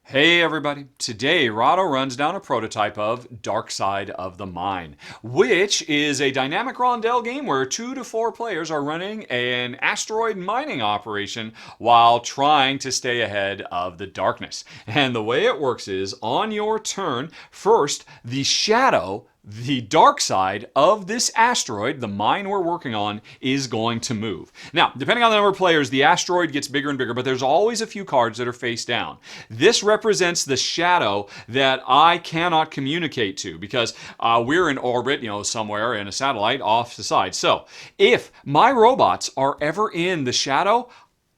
Hey everybody, today Rahdo runs down a prototype of Dark Side of the Mine, which is a dynamic rondel game where 2 to 4 players are running an asteroid mining operation while trying to stay ahead of the darkness. And the way it works is, on your turn, first, the shadow, the dark side of this asteroid, the mine we're working on, is going to move. Now, depending on the number of players, the asteroid gets bigger and bigger, but there's always a few cards that are face down. This represents the shadow that I cannot communicate to because we're in orbit, somewhere in a satellite off the side. So, if my robots are ever in the shadow,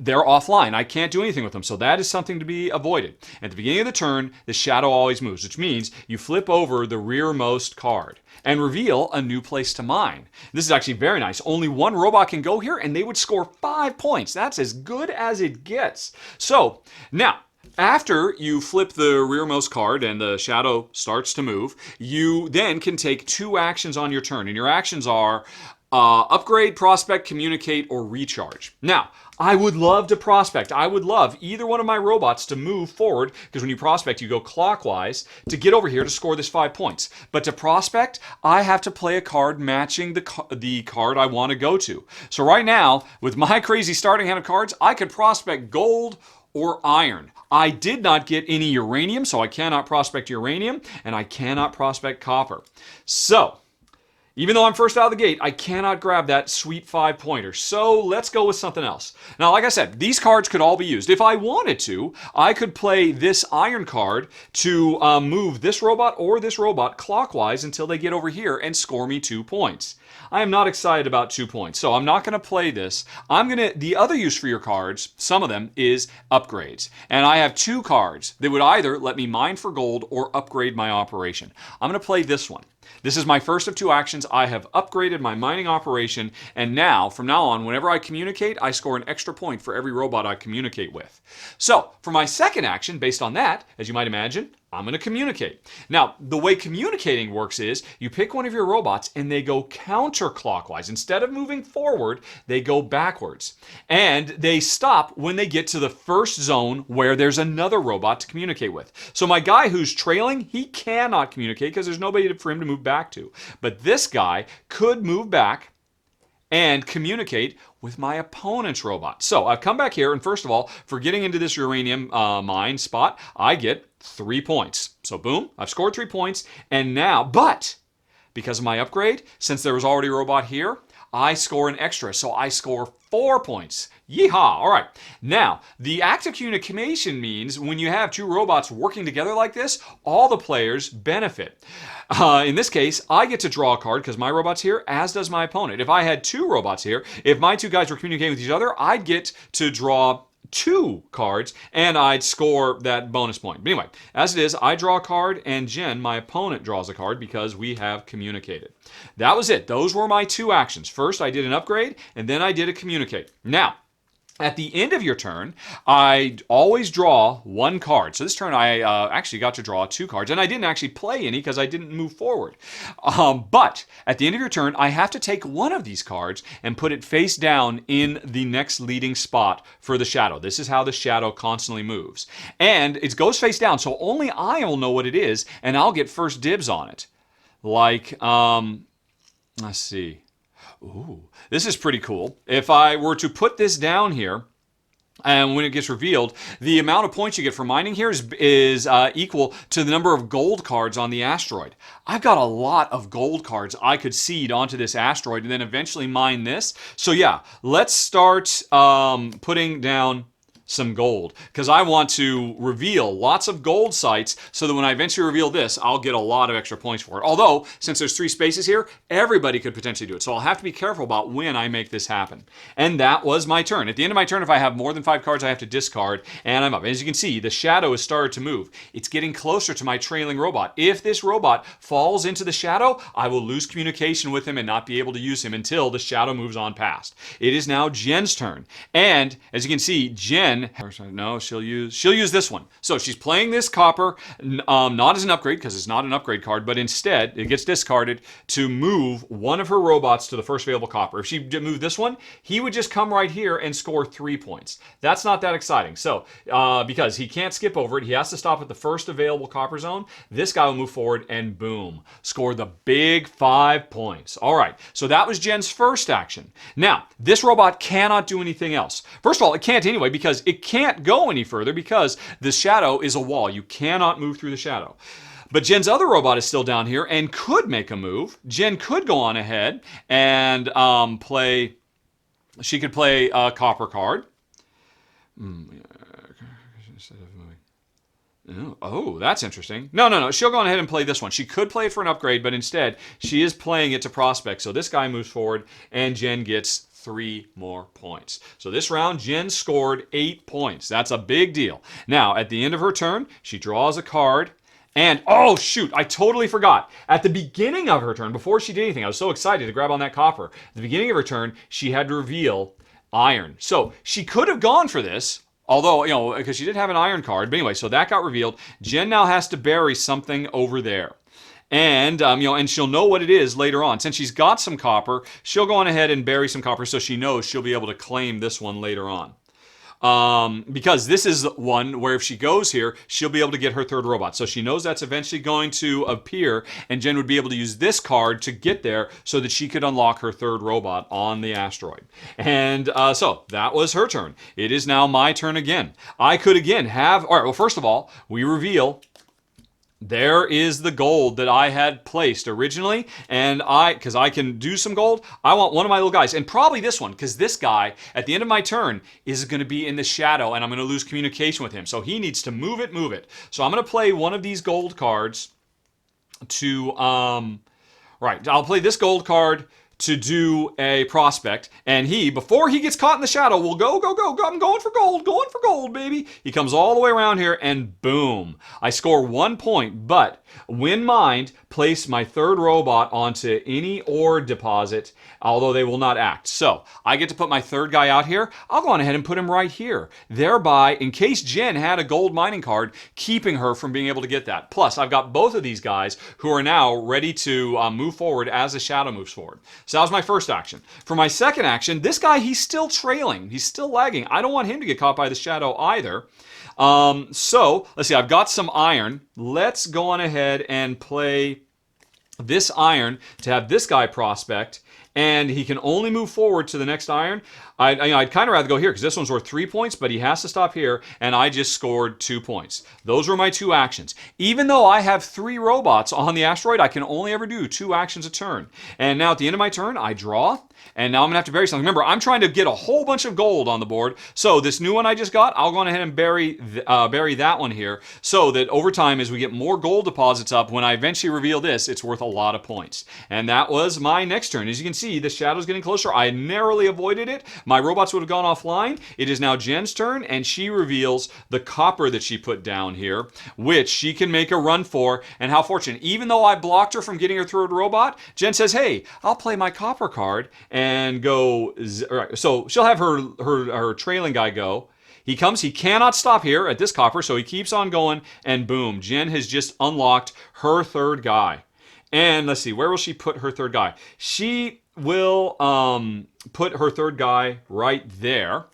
they're offline. I can't do anything with them. So that is something to be avoided. At the beginning of the turn, the shadow always moves, which means you flip over the rearmost card and reveal a new place to mine. This is actually very nice. Only one robot can go here and they would score 5 points. That's as good as it gets. So now, after you flip the rearmost card and the shadow starts to move, you then can take 2 actions on your turn. And your actions are upgrade, prospect, communicate, or recharge. Now, I would love to prospect. I would love either one of my robots to move forward, because when you prospect, you go clockwise to get over here to score this 5 points. But to prospect, I have to play a card matching the card I want to go to. So right now, with my crazy starting hand of cards, I could prospect gold or iron. I did not get any uranium, so I cannot prospect uranium, and I cannot prospect copper. So, even though I'm first out of the gate, I cannot grab that sweet 5-pointer. So let's go with something else. Now, like I said, these cards could all be used. If I wanted to, I could play this iron card to move this robot or this robot clockwise until they get over here and score me 2 points. I am not excited about 2 points, so I'm not going to play this. The other use for your cards, some of them, is upgrades. And I have 2 cards that would either let me mine for gold or upgrade my operation. I'm going to play this one. This is my first of 2 actions. I have upgraded my mining operation, and now, from now on, whenever I communicate, I score an extra point for every robot I communicate with. So, for my second action, based on that, as you might imagine, I'm going to communicate. Now, the way communicating works is you pick one of your robots and they go counterclockwise. Instead of moving forward, they go backwards. And they stop when they get to the first zone where there's another robot to communicate with. So my guy who's trailing, he cannot communicate because there's nobody for him to move back to. But this guy could move back and communicate with my opponent's robot. So I've come back here, and first of all, for getting into this uranium mine spot, I get 3 points. So boom, I've scored 3 points, and now, but because of my upgrade, since there was already a robot here, I score an extra, so I score 4 points. Yeehaw! All right. Now, the active communication means when you have 2 robots working together like this, all the players benefit. In this case, I get to draw a card because my robot's here, as does my opponent. If I had 2 robots here, if my 2 guys were communicating with each other, I'd get to draw 2 cards, and I'd score that bonus point. But anyway, as it is, I draw a card, and Jen, my opponent, draws a card because we have communicated. That was it. Those were my 2 actions. First, I did an upgrade, and then I did a communicate. Now, at the end of your turn, I always draw 1 card. So this turn, I actually got to draw 2 cards, and I didn't actually play any because I didn't move forward. But at the end of your turn, I have to take one of these cards and put it face down in the next leading spot for the shadow. This is how the shadow constantly moves. And it goes face down, so only I will know what it is, and I'll get first dibs on it. Like, let's see. Ooh, this is pretty cool. If I were to put this down here, and when it gets revealed, the amount of points you get for mining here is equal to the number of gold cards on the asteroid. I've got a lot of gold cards I could seed onto this asteroid and then eventually mine this. So yeah, let's start putting down some gold, because I want to reveal lots of gold sites so that when I eventually reveal this, I'll get a lot of extra points for it. Although, since there's 3 spaces here, everybody could potentially do it. So I'll have to be careful about when I make this happen. And that was my turn. At the end of my turn, if I have more than 5 cards, I have to discard, and I'm up. As you can see, the shadow has started to move. It's getting closer to my trailing robot. If this robot falls into the shadow, I will lose communication with him and not be able to use him until the shadow moves on past. It is now Jen's turn. And as you can see, Jen Jen, no, she'll use this one. So she's playing this copper, not as an upgrade because it's not an upgrade card, but instead it gets discarded to move one of her robots to the first available copper. If she moved this one, he would just come right here and score 3 points. That's not that exciting. So because he can't skip over it, he has to stop at the first available copper zone. This guy will move forward and boom, score the big 5 points. All right, so that was Jen's first action. Now, this robot cannot do anything else. First of all, it can't anyway because it can't go any further because the shadow is a wall. You cannot move through the shadow. But Jen's other robot is still down here and could make a move. Jen could go on ahead and play. She could play a copper card. Oh, that's interesting. No. She'll go on ahead and play this one. She could play it for an upgrade, but instead she is playing it to prospect. So this guy moves forward and Jen gets 3 more points. So this round, Jen scored 8 points. That's a big deal. Now, at the end of her turn, she draws a card. And, oh shoot, I totally forgot. At the beginning of her turn, before she did anything, I was so excited to grab on that copper. At the beginning of her turn, she had to reveal iron. So she could have gone for this, although, because she did have an iron card. But anyway, so that got revealed. Jen now has to bury something over there. And, and she'll know what it is later on. Since she's got some copper, she'll go on ahead and bury some copper so she knows she'll be able to claim this one later on. Because this is one where if she goes here, she'll be able to get her third robot. So she knows that's eventually going to appear, and Jen would be able to use this card to get there so that she could unlock her third robot on the asteroid. And so that was her turn. It is now my turn again. I could again have, all right, well, first of all, we reveal there is the gold that I had placed originally, and because I can do some gold, I want one of my little guys, and probably this one, because this guy, at the end of my turn, is going to be in the shadow, and I'm going to lose communication with him, so he needs to move it. So I'm going to play one of these gold cards to, right, I'll play this gold card to do a prospect, and he, before he gets caught in the shadow, will go, I'm going for gold, baby. He comes all the way around here, and boom. I score 1 point, but when mined, place my third robot onto any ore deposit, although they will not act. So, I get to put my third guy out here. I'll go on ahead and put him right here, thereby, in case Jen had a gold mining card, keeping her from being able to get that. Plus, I've got both of these guys who are now ready to move forward as the shadow moves forward. So that was my first action. For my second action, this guy, he's still trailing. He's still lagging. I don't want him to get caught by the shadow either. So, let's see. I've got some iron. Let's go on ahead and play this iron to have this guy prospect. And he can only move forward to the next iron. I'd kind of rather go here because this one's worth 3 points, but he has to stop here, and I just scored 2 points. Those were my 2 actions. Even though I have 3 robots on the asteroid, I can only ever do 2 actions a turn. And now at the end of my turn, I draw, and now I'm going to have to bury something. Remember, I'm trying to get a whole bunch of gold on the board, so this new one I just got, I'll go on ahead and bury that one here, so that over time, as we get more gold deposits up, when I eventually reveal this, it's worth a lot of points. And that was my next turn. As you can see, the shadow's getting closer. I narrowly avoided it. My robots would have gone offline. It is now Jen's turn, and she reveals the copper that she put down here, which she can make a run for. And how fortunate. Even though I blocked her from getting her third robot, Jen says, hey, I'll play my copper card and go. So she'll have her trailing guy go. He comes, he cannot stop here at this copper, so he keeps on going, and boom, Jen has just unlocked her third guy. And let's see, where will she put her third guy? She will put her third guy right there.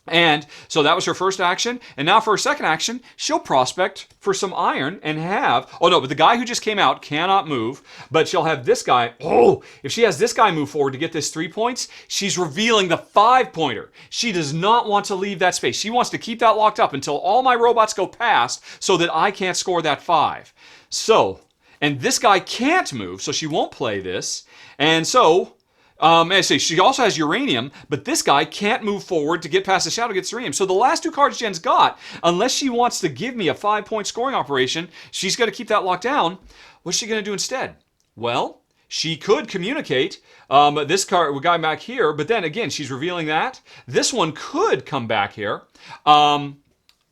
And so that was her first action. And now for her second action, she'll prospect for some iron and have... Oh, no, but the guy who just came out cannot move. But she'll have this guy... Oh, if she has this guy move forward to get this 3 points, she's revealing the 5-pointer. She does not want to leave that space. She wants to keep that locked up until all my robots go past so that I can't score that 5. So... And this guy can't move, so she won't play this. And so, I say she also has uranium, but this guy can't move forward to get past the shadow, gets uranium. So the last 2 cards Jen's got, unless she wants to give me a 5-point scoring operation, she's got to keep that locked down. What's she going to do instead? Well, she could communicate this card, guy back here, but then again, she's revealing that. This one could come back here,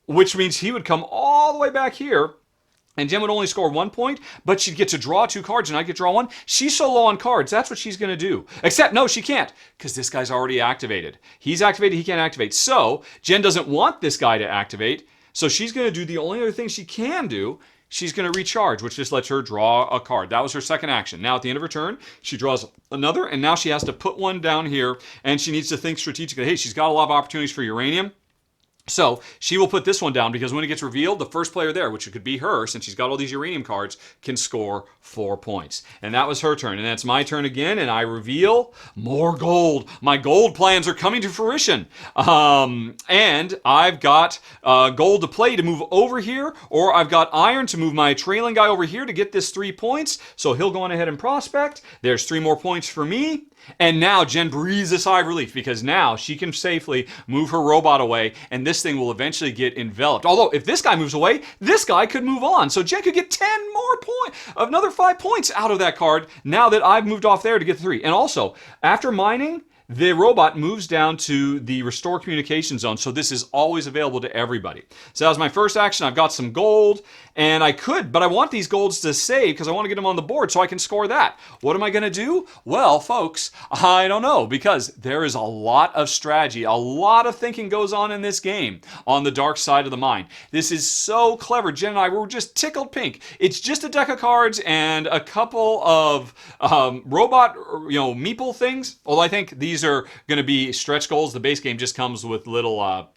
which means he would come all the way back here. and Jen would only score 1 point, but she'd get to draw 2 cards and I'd get to draw 1. She's so low on cards, that's what she's going to do. Except, no, she can't, because this guy's already activated. He's activated, he can't activate. So, Jen doesn't want this guy to activate, so she's going to do the only other thing she can do. She's going to recharge, which just lets her draw a card. That was her second action. Now, at the end of her turn, she draws another, and now she has to put one down here, and she needs to think strategically. Hey, she's got a lot of opportunities for uranium. So she will put this one down because when it gets revealed, the first player there, which could be her, since she's got all these uranium cards, can score 4 points. And that was her turn. And that's my turn again, and I reveal more gold. My gold plans are coming to fruition. And I've got gold to play to move over here, or I've got iron to move my trailing guy over here to get this 3 points. So he'll go on ahead and prospect. There's 3 more points for me. And now Jen breathes a sigh of relief because now she can safely move her robot away and this thing will eventually get enveloped. Although if this guy moves away, this guy could move on. So Jen could get 10 more points, another 5 points out of that card now that I've moved off there to get 3. And also, after mining, the robot moves down to the restore communication zone, so this is always available to everybody. So that was my first action. I've got some gold, and I could, but I want these golds to save because I want to get them on the board so I can score that. What am I going to do? Well, folks, I don't know, because there is a lot of strategy, a lot of thinking goes on in this game on the dark side of the mind. This is so clever. Jen and I were just tickled pink. It's just a deck of cards and a couple of robot, meeple things. Although I think these are going to be stretch goals. The base game just comes with little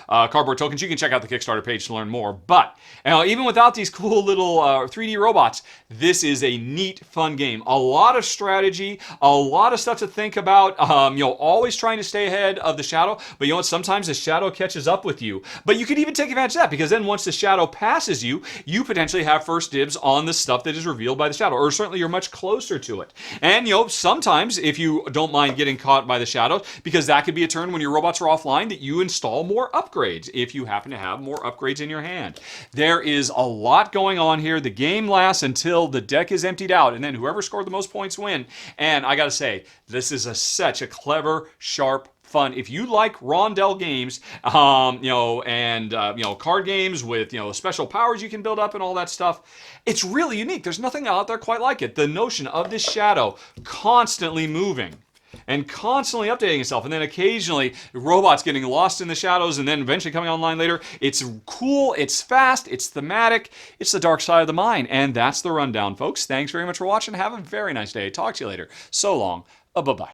cardboard tokens. You can check out the Kickstarter page to learn more. But even without these cool little 3D robots, this is a neat, fun game. A lot of strategy, a lot of stuff to think about. Always trying to stay ahead of the shadow. But you know what? Sometimes the shadow catches up with you. But you could even take advantage of that because then once the shadow passes you, you potentially have first dibs on the stuff that is revealed by the shadow. Or certainly you're much closer to it. And sometimes if you don't mind getting caught by the shadow, because that could be a turn when your robots are offline that you install more upgrades if you happen to have more upgrades in your hand. There is a lot going on here. The game lasts until the deck is emptied out, and then whoever scored the most points win. And I gotta say, this is such a clever, sharp, fun. If you like rondel games, card games with special powers you can build up and all that stuff, it's really unique. There's nothing out there quite like it. The notion of this shadow constantly moving and constantly updating itself, and then occasionally robots getting lost in the shadows and then eventually coming online later. It's cool, it's fast, it's thematic, it's the dark side of the mind, and that's the rundown, folks. Thanks very much for watching. Have a very nice day. Talk to you later. So long. Bye-bye.